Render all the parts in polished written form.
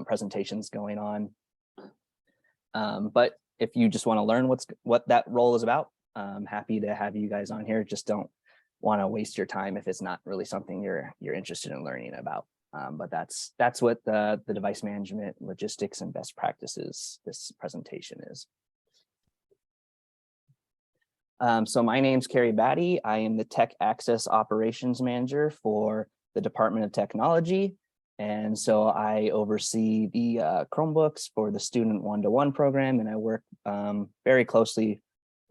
presentations going on. But if you just want to learn what that role is about, I'm happy to have you guys on here. Just don't want to waste your time if it's not really something you're interested in learning about. But that's what the device management, logistics, and best practices this presentation is. So my name's Carrie Batty. I am the Tech Access Operations Manager for the Department of Technology. And so I oversee the Chromebooks for the student one-to-one program, and I work very closely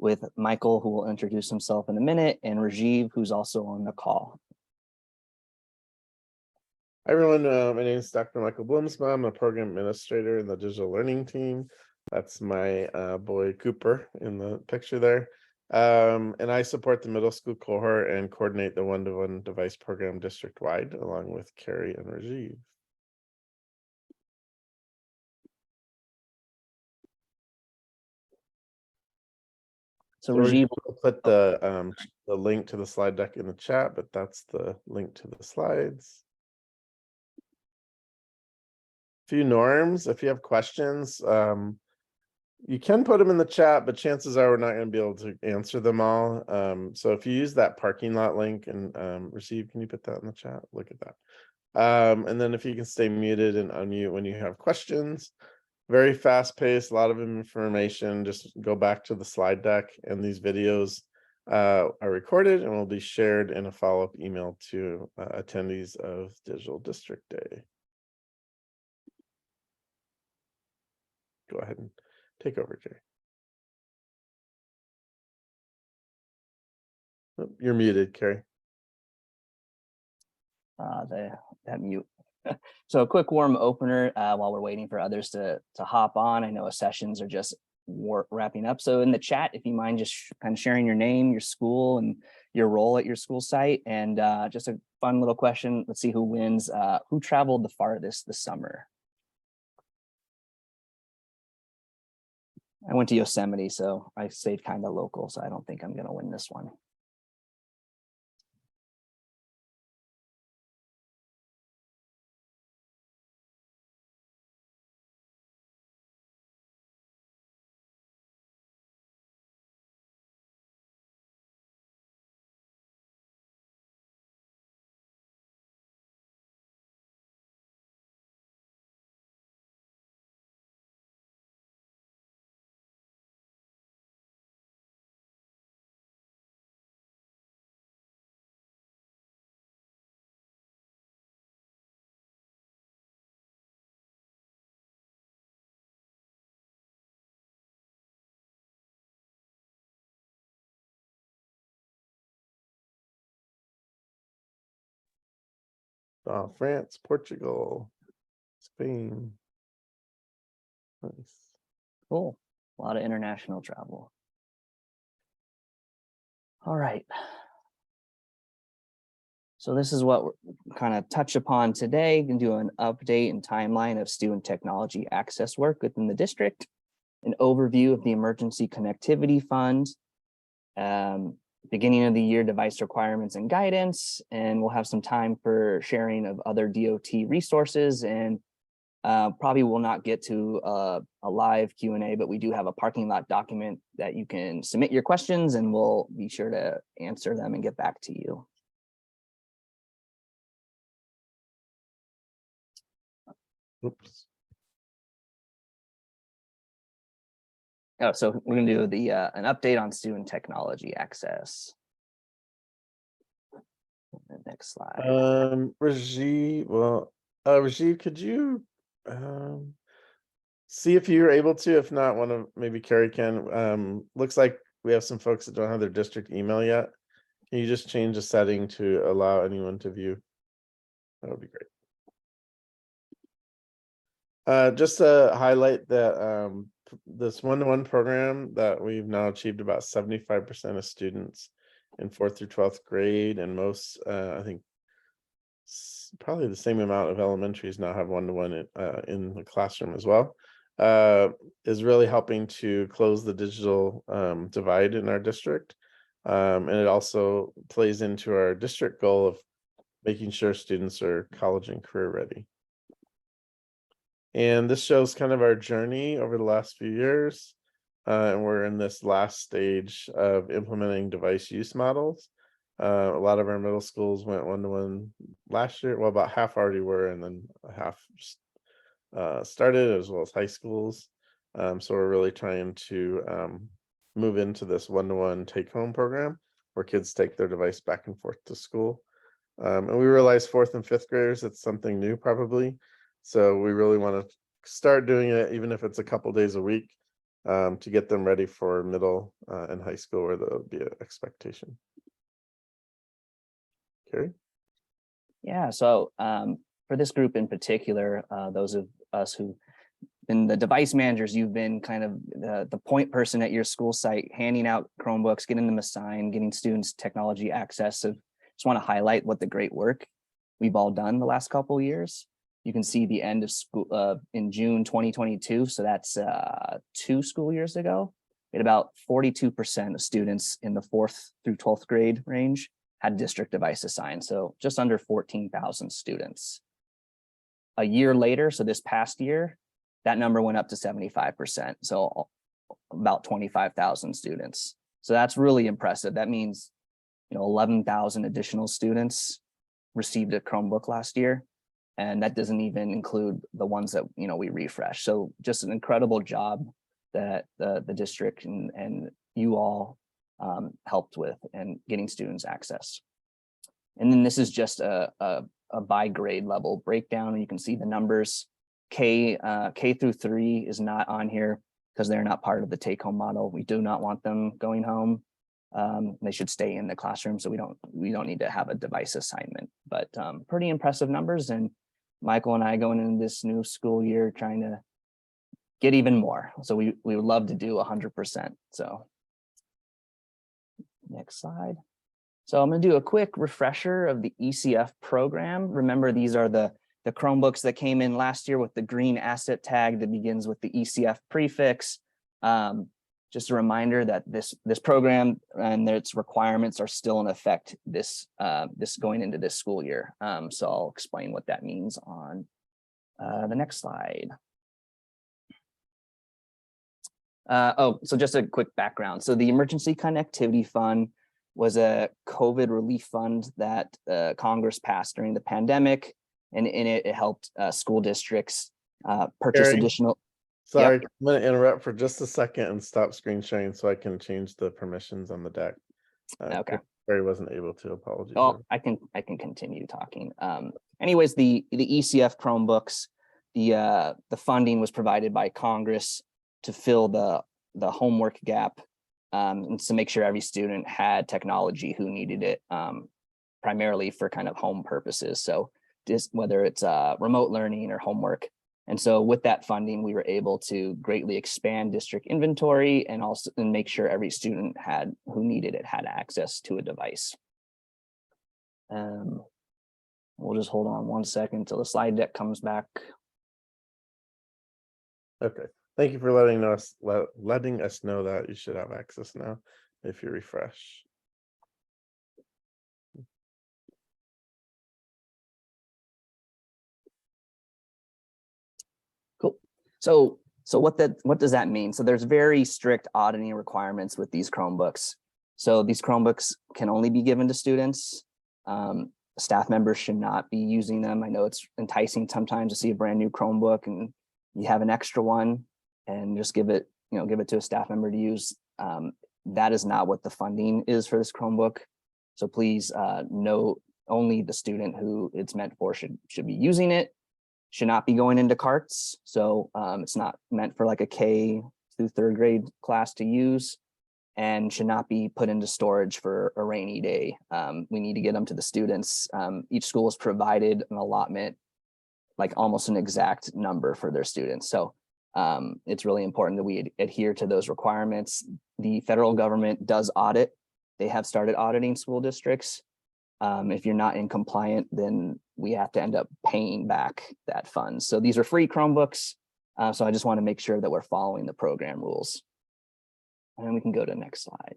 with Michael, who will introduce himself in a minute, and Rajiv, who's also on the call. Hi everyone, my name is Dr. Michael Bloomsma. I'm a program administrator in the digital learning team. That's my boy Cooper in the picture there. And I support the middle school cohort and coordinate the one-to-one device program district-wide, along with Carrie and Rajiv. So Rajiv will put the link to the slide deck in the chat, but that's the link to the slides. Few norms. If you have questions, you can put them in the chat, but chances are we're not going to be able to answer them all. So if you use that parking lot link and Receive, can you put that in the chat? Look at that. And then if you can stay muted and unmute when you have questions. Very fast paced, a lot of information. Just go back to the slide deck, and these videos are recorded and will be shared in a follow-up email to attendees of Digital District Day. Go ahead and take over, Jerry. Oh, you're muted, Carrie. That mute. So a quick warm opener while we're waiting for others to hop on. I know sessions are just wrapping up. So in the chat, if you mind just kind of sharing your name, your school, and your role at your school site. And just a fun little question. Let's see who wins. Who traveled the farthest this summer? I went to Yosemite, so I stayed kind of local, so I don't think I'm going to win this one. France, Portugal, Spain. Nice. Cool. A lot of international travel. All right. So this is what we're kind of touch upon today. Can do an update and timeline of student technology access work within the district, an overview of the Emergency Connectivity Fund, beginning of the year device requirements and guidance, and we'll have some time for sharing of other DOT resources, and probably will not get to a live Q&A, but we do have a parking lot document that you can submit your questions, and we'll be sure to answer them and get back to you. Oops. Oh, so we're going to do the an update on student technology access. The next slide. Rajiv, well, Rajiv, could you see if you're able to? If not, one of maybe Carrie can. Looks like we have some folks that don't have their district email yet. Can you just change the setting to allow anyone to view? That would be great. Just to highlight that this one-to-one program that we've now achieved about 75% of students in 4th through 12th grade, and most, I think, probably the same amount of elementaries now have one-to-one in the classroom as well, is really helping to close the digital divide in our district. And it also plays into our district goal of making sure students are college and career ready. And this shows kind of our journey over the last few years. And we're in this last stage of implementing device use models. A lot of our middle schools went one-to-one last year. Well, about half already were, and then half started, as well as high schools. So we're really trying to move into this one-to-one take-home program where kids take their device back and forth to school. And we realize fourth and fifth graders, it's something new probably. So we really want to start doing it, even if it's a couple days a week, to get them ready for middle and high school where there'll be an expectation. Carrie? Yeah, so for this group in particular, those of us who been the device managers, you've been kind of the point person at your school site, handing out Chromebooks, getting them assigned, getting students technology access. So just want to highlight what the great work we've all done the last couple of years. You can see the end of school in June 2022. So that's 2 school years ago. We had about 42% of students in the 4th through 12th grade range had district device assigned. So just under 14,000 students. A year later, so this past year, that number went up to 75%. So about 25,000 students. So that's really impressive. That means, 11,000 additional students received a Chromebook last year. And that doesn't even include the ones that, we refresh. So just an incredible job that the district and you all helped with and getting students access. And then this is just a by grade level breakdown. You can see the numbers. K through 3 is not on here because they're not part of the take home model. We do not want them going home. They should stay in the classroom, so we don't need to have a device assignment. But pretty impressive numbers, and Michael and I going into this new school year trying to get even more. So we would love to do 100%. So next slide. So I'm going to do a quick refresher of the ECF program. Remember, these are the Chromebooks that came in last year with the green asset tag that begins with the ECF prefix. Just a reminder that this program and its requirements are still in effect this going into this school year. So I'll explain what that means on the next slide. So just a quick background. So the Emergency Connectivity Fund was a COVID relief fund that Congress passed during the pandemic, and in it helped school districts purchase Carrie? additional. Sorry, Yep. I'm going to interrupt for just a second and stop screen sharing so I can change the permissions on the deck. Okay. Carrie wasn't able to. Apologies. Oh, I can continue talking. Anyways, the ECF Chromebooks, the funding was provided by Congress to fill the homework gap, and to make sure every student had technology who needed it, primarily for kind of home purposes. So just whether it's remote learning or homework. And so with that funding, we were able to greatly expand district inventory and also make sure every student who needed it had access to a device. We'll just hold on 1 second till the slide deck comes back. Okay. Thank you for letting us know that you should have access now if you refresh. Cool. So what does that mean? So there's very strict auditing requirements with these Chromebooks. So these Chromebooks can only be given to students. Staff members should not be using them. I know it's enticing sometimes to see a brand new Chromebook and you have an extra one and just give it to a staff member to use. That is not what the funding is for this Chromebook. So please note only the student who it's meant for should be using it. Should not be going into carts. So it's not meant for like a K through 3rd grade class to use, and should not be put into storage for a rainy day. We need to get them to the students. Each school has provided an allotment, like almost an exact number for their students. So it's really important that we adhere to those requirements. The federal government does audit. They have started auditing school districts. If you're not in compliant, then we have to end up paying back that fund. So these are free Chromebooks. So I just want to make sure that we're following the program rules. And then we can go to the next slide.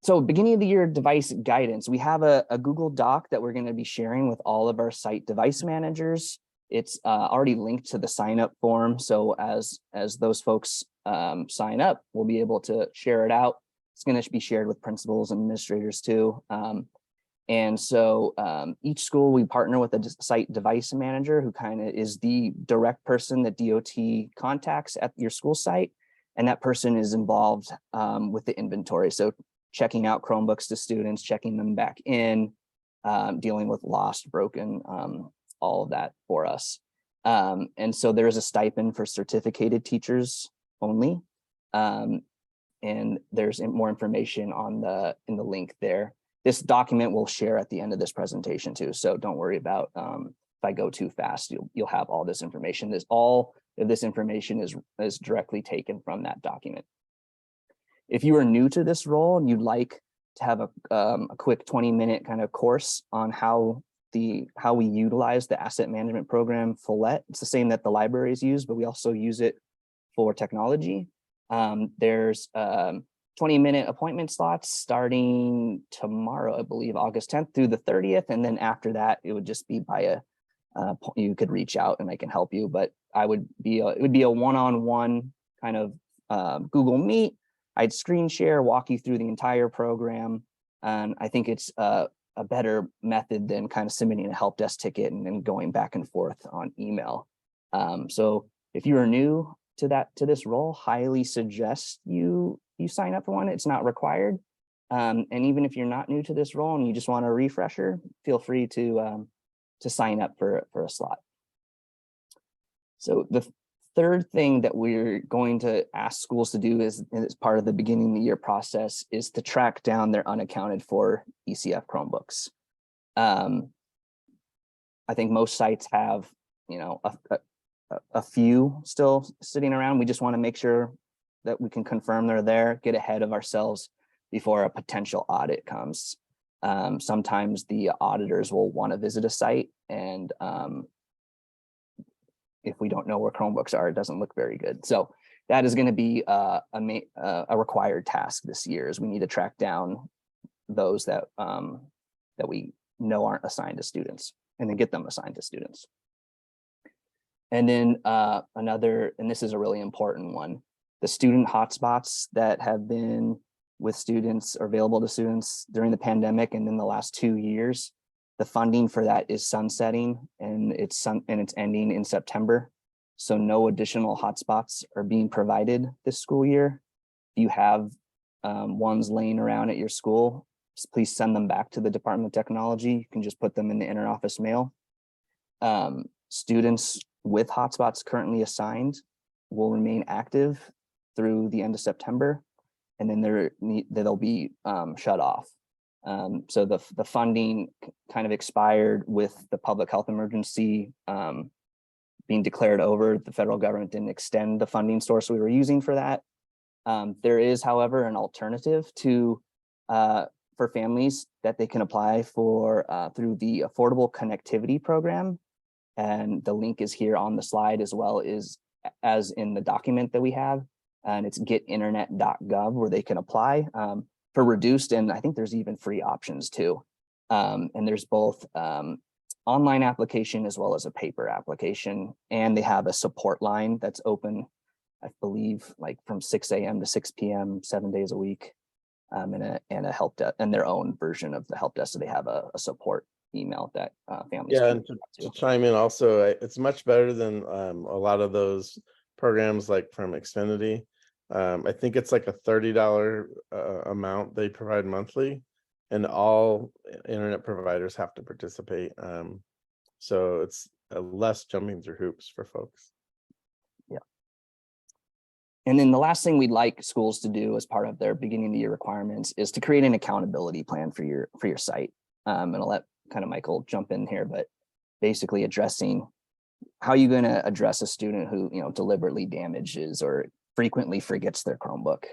So beginning of the year device guidance, we have a Google Doc that we're going to be sharing with all of our site device managers. It's already linked to the sign up form. So as those folks sign up, we'll be able to share it out. It's going to be shared with principals and administrators too. And so each school, we partner with a site device manager who kind of is the direct person that DOT contacts at your school site. And that person is involved with the inventory. So checking out Chromebooks to students, checking them back in, dealing with lost, broken, all of that for us. And so there is a stipend for certificated teachers only. And there's more information on in the link there. This document we'll share at the end of this presentation too. So don't worry about if I go too fast, you'll have all this information. All of this information is directly taken from that document. If you are new to this role and you'd like to have a quick 20-minute kind of course on how we utilize the asset management program Follett, it's the same that the libraries use, but we also use it for technology. There's 20-minute appointment slots starting tomorrow, I believe, August 10th through the 30th. And then after that, it would just be by you could reach out and I can help you. But it would be a one-on-one kind of Google Meet. I'd screen share, walk you through the entire program. And I think it's a better method than kind of submitting a help desk ticket and then going back and forth on email. So if you are new to this role, highly suggest you sign up for one. It's not required. And even if you're not new to this role and you just want a refresher, feel free to sign up for a slot. So the third thing that we're going to ask schools to do is, as part of the beginning of the year process, is to track down their unaccounted for ECF Chromebooks. I think most sites have, a few still sitting around. We just want to make sure that we can confirm they're there, get ahead of ourselves before a potential audit comes. Sometimes the auditors will want to visit a site, and if we don't know where Chromebooks are, it doesn't look very good. So that is going to be a required task this year, is we need to track down those that we know aren't assigned to students and then get them assigned to students. And then and this is a really important one, the student hotspots that have been with students or available to students during the pandemic and in the last 2 years. The funding for that is sunsetting, and it's ending in September. So no additional hotspots are being provided this school year. If you have ones laying around at your school, please send them back to the Department of Technology. You can just put them in the interoffice mail. Students with hotspots currently assigned will remain active through the end of September, and then they'll be shut off. So the funding kind of expired with the public health emergency being declared over. The federal government didn't extend the funding source we were using for that. There is, however, an alternative for families that they can apply for through the Affordable Connectivity Program. And the link is here on the slide, as well as in the document that we have. And it's getinternet.gov, where they can apply for reduced, and I think there's even free options too. And there's both online application as well as a paper application. And they have a support line that's open, I believe, like from 6 a.m. to 6 p.m., 7 days a week, and a help desk, and their own version of the help desk. So they have a support email that families Yeah, can and to chime in also, it's much better than a lot of those programs like from Xfinity. I think it's like a $30 amount they provide monthly, and all internet providers have to participate. So it's less jumping through hoops for folks. Yeah. And then the last thing we'd like schools to do as part of their beginning of the year requirements is to create an accountability plan for your site. And I'll let kind of Michael jump in here, but basically addressing how you're going to address a student who deliberately damages or frequently forgets their Chromebook.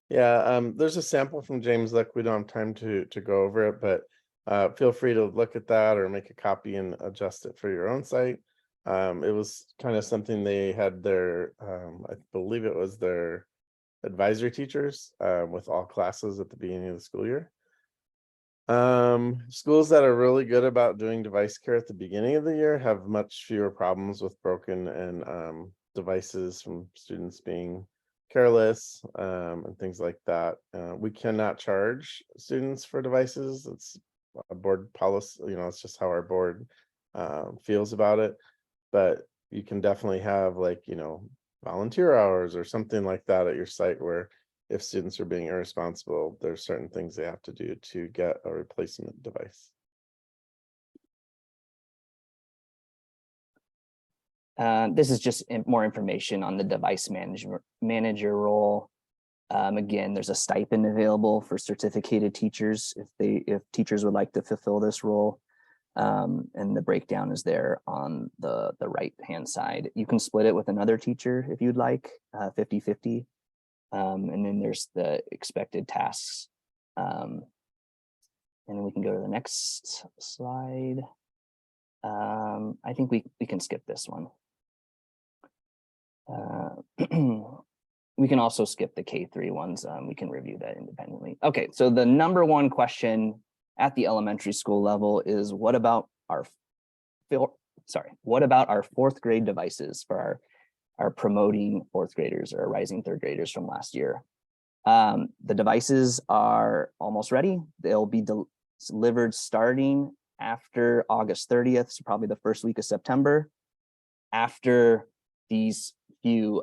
Yeah, there's a sample from James Lick. We don't have time to go over it, but feel free to look at that or make a copy and adjust it for your own site. It was kind of something they had their, I believe it was their advisory teachers with all classes at the beginning of the school year. Schools that are really good about doing device care at the beginning of the year have much fewer problems with broken and devices from students being careless and things like that. We cannot charge students for devices. It's a board policy, it's just how our board feels about it. But you can definitely have like, volunteer hours or something like that at your site where if students are being irresponsible, there's certain things they have to do to get a replacement device. This is just more information on the device manager role. Again, there's a stipend available for certificated teachers if teachers would like to fulfill this role. And the breakdown is there on the right hand side. You can split it with another teacher if you'd like, 50-50. And then there's the expected tasks. And then we can go to the next slide. I think we can skip this one. We can also skip the K3 ones. We can review that independently. Okay, so the number one question at the elementary school level is what about our fourth grade devices for our promoting fourth graders or rising third graders from last year? The devices are almost ready. They'll be delivered starting after August 30th, so probably the first week of September, after these few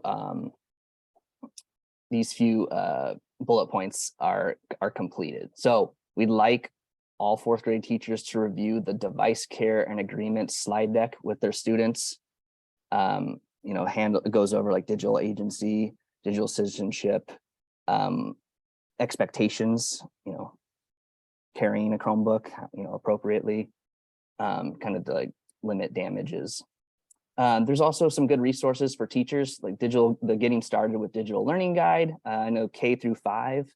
bullet points are completed. So we'd like all fourth grade teachers to review the device care and agreement slide deck with their students. It goes over like digital agency, digital citizenship, expectations, carrying a Chromebook, appropriately, kind of to like limit damages. There's also some good resources for teachers, like the Getting Started with Digital Learning Guide. I know K-5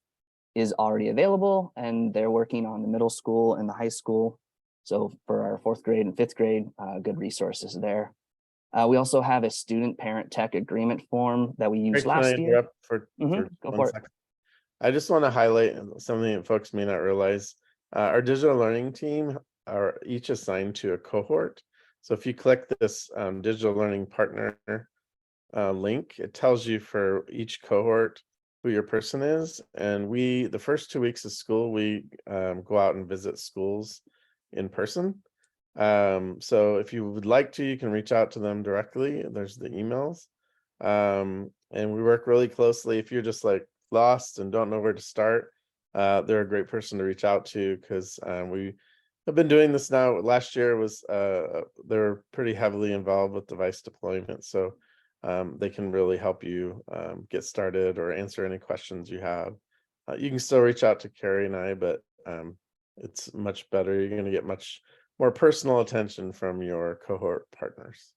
is already available, and they're working on the middle school and the high school. So for our fourth grade and fifth grade, good resources there. We also have a student parent tech agreement form that we used last year. For Go for it. I just want to highlight something that folks may not realize. Our digital learning team are each assigned to a cohort. So if you click this digital learning partner link, it tells you for each cohort who your person is. And the first 2 weeks of school, we go out and visit schools in person. So if you would like to, you can reach out to them directly. There's the emails. And we work really closely. If you're just like lost and don't know where to start, they're a great person to reach out to, because we have been doing this now. Last year was they're pretty heavily involved with device deployment, so they can really help you get started or answer any questions you have. You can still reach out to Carrie and I, but it's much better. You're going to get much more personal attention from your cohort partners.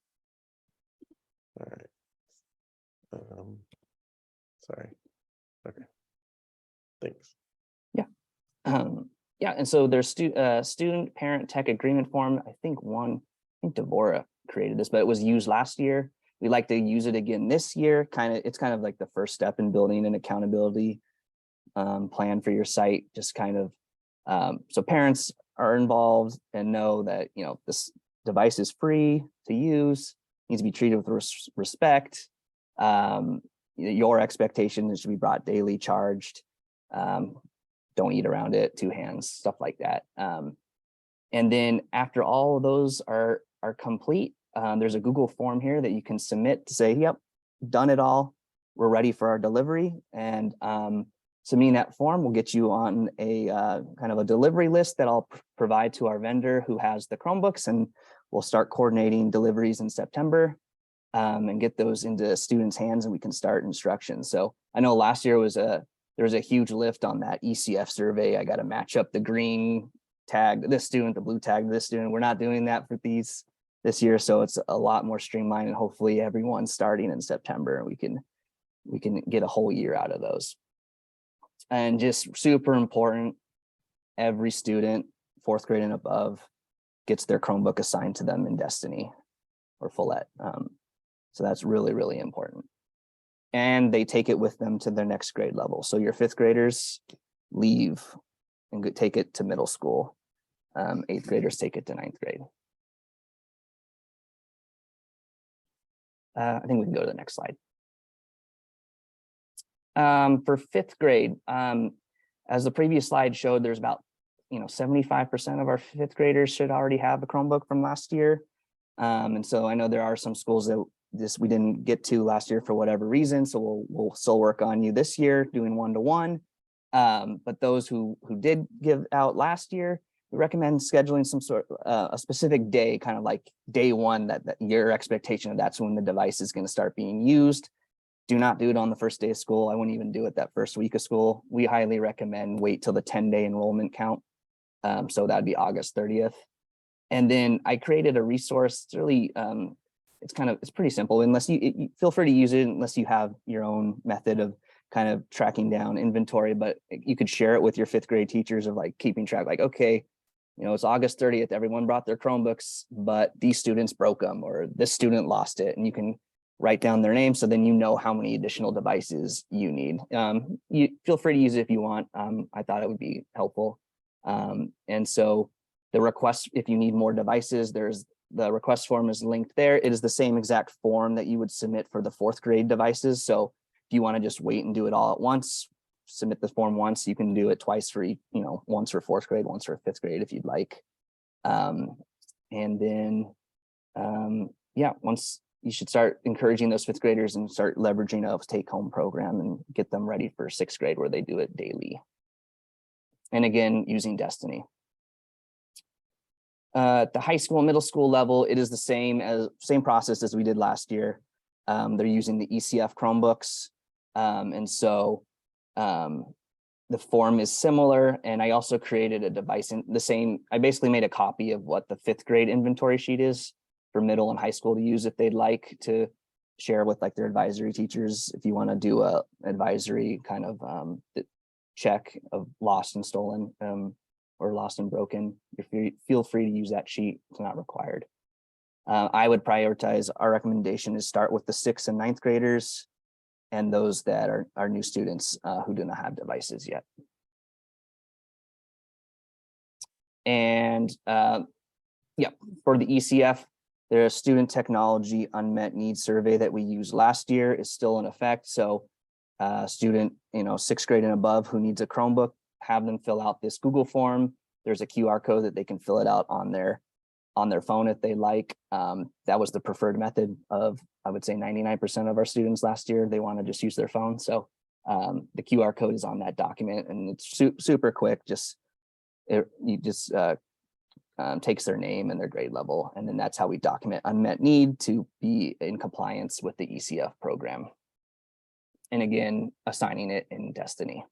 All right. Sorry. Okay. Thanks. Yeah. Yeah, and so there's student parent tech agreement form. I think Devorah created this, but it was used last year. We like to use it again this year. It's kind of like the first step in building an accountability plan for your site. Just kind of so parents are involved and know that this device is free to use, needs to be treated with respect. Your expectation is to be brought daily charged. Don't eat around it, 2 hands, stuff like that. And then after all of those are complete, there's a Google form here that you can submit to say, yep, done it all. We're ready for our delivery. And submitting that form will get you on a kind of a delivery list that I'll provide to our vendor who has the Chromebooks, and we'll start coordinating deliveries in September and get those into students' hands, and we can start instruction. So I know last year there was a huge lift on that ECF survey. I got to match up the green tag to this student, the blue tag to this student. We're not doing that for this year, so it's a lot more streamlined, and hopefully everyone's starting in September. We can get a whole year out of those. And just super important, every student, fourth grade and above, gets their Chromebook assigned to them in Destiny or Follett. So that's really, really important. And they take it with them to their next grade level. So your fifth graders leave and take it to middle school. 8th graders take it to 9th grade. I think we can go to the next slide. For 5th grade, as the previous slide showed, there's about 75% of our 5th graders should already have a Chromebook from last year. And so I know there are some schools that we didn't get to last year for whatever reason. So we'll still work on you this year doing one-to-one. But those who did give out last year, we recommend scheduling some sort a specific day, kind of like day one, that your expectation of that's when the device is going to start being used. Do not do it on the first day of school. I wouldn't even do it that first week of school. We highly recommend wait till the 10-day enrollment count. So that'd be August 30th. And then I created a resource. It's really, it's pretty simple, unless you feel free to use it unless you have your own method of kind of tracking down inventory, but you could share it with your 5th grade teachers of like keeping track, like, okay, it's August 30th, everyone brought their Chromebooks, but these students broke them, or this student lost it, and you can write down their name. So then you know how many additional devices you need. You feel free to use it if you want. I thought it would be helpful. And so the request, if you need more devices, the request form is linked there. It is the same exact form that you would submit for the 4th grade devices. So if you want to just wait and do it all at once, submit the form once. You can do it twice for each, once for 4th grade, once for 5th grade if you'd like. And then, once you should start encouraging those 5th graders and start leveraging a take-home program and get them ready for 6th grade where they do it daily. And again, using Destiny. At the high school, middle school level, it is the same process as we did last year. They're using the ECF Chromebooks. And so the form is similar. And I also created a device in the same, I basically made a copy of what the 5th grade inventory sheet is for middle and high school to use if they'd like to share with like their advisory teachers. If you want to do a advisory kind of check of lost and stolen or lost and broken, feel free to use that sheet. It's not required. I would prioritize, our recommendation is start with the 6th and 9th graders and those that are new students who do not have devices yet. And for the ECF, the Student Technology Unmet Needs Survey that we used last year is still in effect. So student, 6th grade and above who needs a Chromebook, have them fill out this Google form. There's a QR code that they can fill it out on their phone if they like. That was the preferred method of, I would say, 99% of our students last year. They want to just use their phone. So the QR code is on that document, and it's super quick. Takes their name and their grade level, and then that's how we document unmet need to be in compliance with the ECF program. And again, assigning it in Destiny.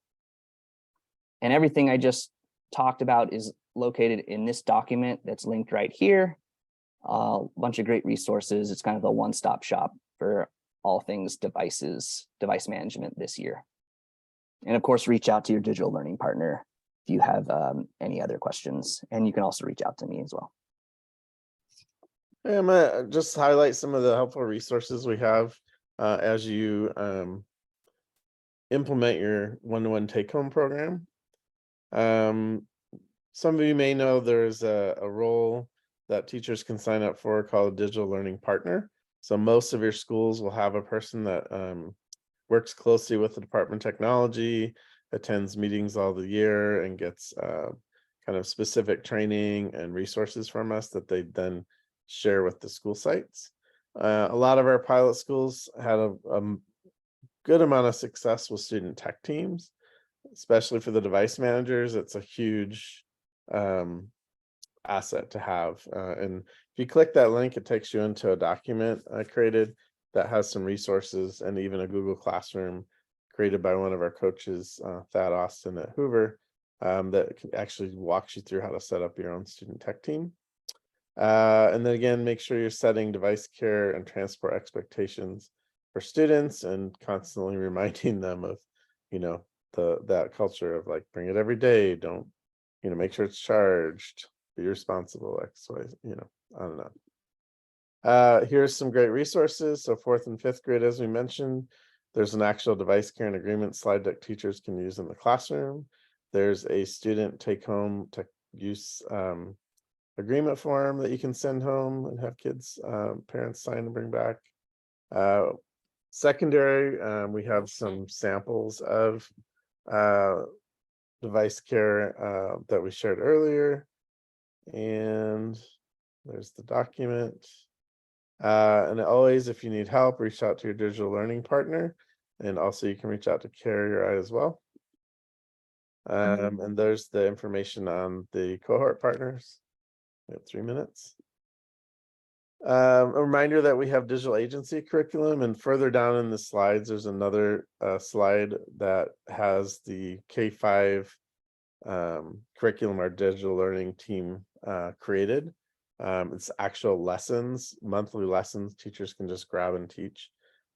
And everything I just talked about is located in this document that's linked right here. A bunch of great resources. It's kind of a one-stop shop for all things device management this year. And of course, reach out to your digital learning partner if you have any other questions, and you can also reach out to me as well. I'm gonna just highlight some of the helpful resources we have as you implement your one-to-one take-home program. Some of you may know there's a role that teachers can sign up for called a digital learning partner. So most of your schools will have a person that works closely with the Department of Technology, attends meetings all the year, and gets kind of specific training and resources from us that they then share with the school sites. A lot of our pilot schools had a good amount of success with student tech teams, especially for the device managers. It's a huge asset to have. And if you click that link, it takes you into a document I created that has some resources and even a Google Classroom created by one of our coaches, Thad Austin at Hoover, that actually walks you through how to set up your own student tech team. And then again, make sure you're setting device care and transport expectations for students and constantly reminding them of, that culture of like, bring it every day. Don't, make sure it's charged, be responsible, X, Y, I don't know. Here's some great resources. So 4th and 5th grade, as we mentioned, there's an actual device care and agreement slide deck teachers can use in the classroom. There's a student take-home tech use agreement form that you can send home and have kids, parents sign and bring back. Secondary, we have some samples of device care that we shared earlier. And there's the document. And always, if you need help, reach out to your digital learning partner. And also you can reach out to Carrier as well. And there's the information on the cohort partners. We have 3 minutes. A reminder that we have digital agency curriculum, and further down in the slides, there's another slide that has the K-5 curriculum our digital learning team created. It's actual lessons, monthly lessons teachers can just grab and teach.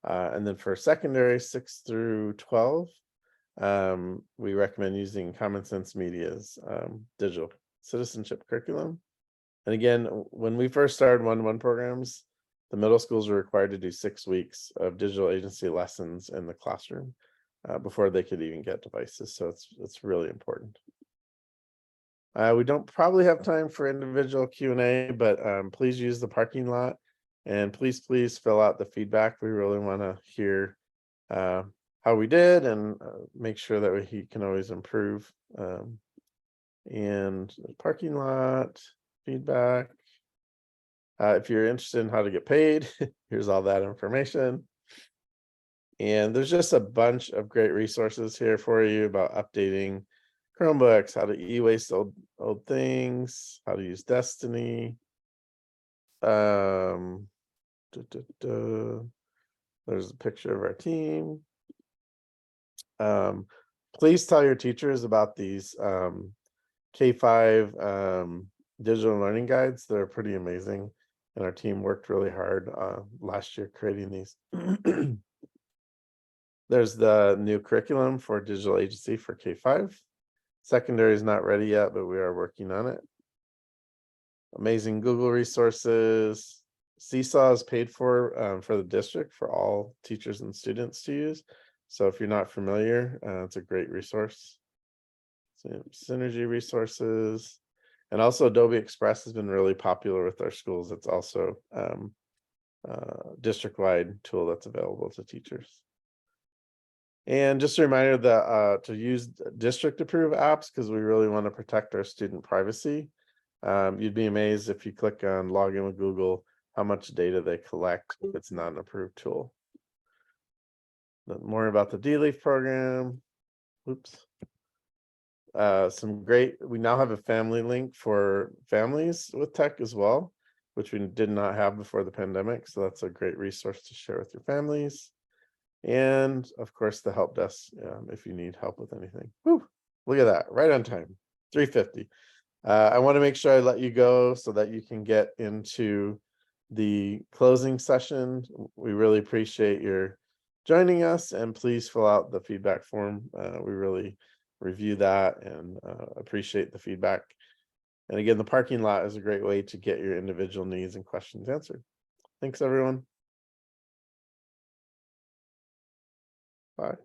And then for secondary 6 through 12, we recommend using Common Sense Media's digital citizenship curriculum. And again, when we first started one-to-one programs, the middle schools were required to do 6 weeks of digital agency lessons in the classroom before they could even get devices. So it's really important. We don't probably have time for individual Q&A, but please use the parking lot, and please fill out the feedback. We really want to hear how we did, and make sure that he can always improve. And parking lot feedback. If you're interested in how to get paid, here's all that information. And there's just a bunch of great resources here for you about updating Chromebooks, how to e-waste old things, how to use Destiny. There's a picture of our team. Please tell your teachers about these K-5 digital learning guides. They're pretty amazing, and our team worked really hard last year creating these. There's the new curriculum for digital agency for K-5. Secondary is not ready yet, but we are working on it. Amazing Google resources. Seesaw is paid for the district for all teachers and students to use. So if you're not familiar, it's a great resource. So, Synergy resources. And also Adobe Express has been really popular with our schools. It's also district-wide tool that's available to teachers. And just a reminder that to use district approved apps, because we really want to protect our student privacy. You'd be amazed if you click on login with Google, how much data they collect if it's not an approved tool. More about the D-Leaf program. Oops. We now have a family link for families with tech as well, which we did not have before the pandemic. So that's a great resource to share with your families. And of course, the help desk, if you need help with anything. Whew, look at that, right on time, 3:50. I want to make sure I let you go so that you can get into the closing session. We really appreciate your joining us, and please fill out the feedback form. We really review that and appreciate the feedback. And again, the parking lot is a great way to get your individual needs and questions answered. Thanks, everyone. Bye.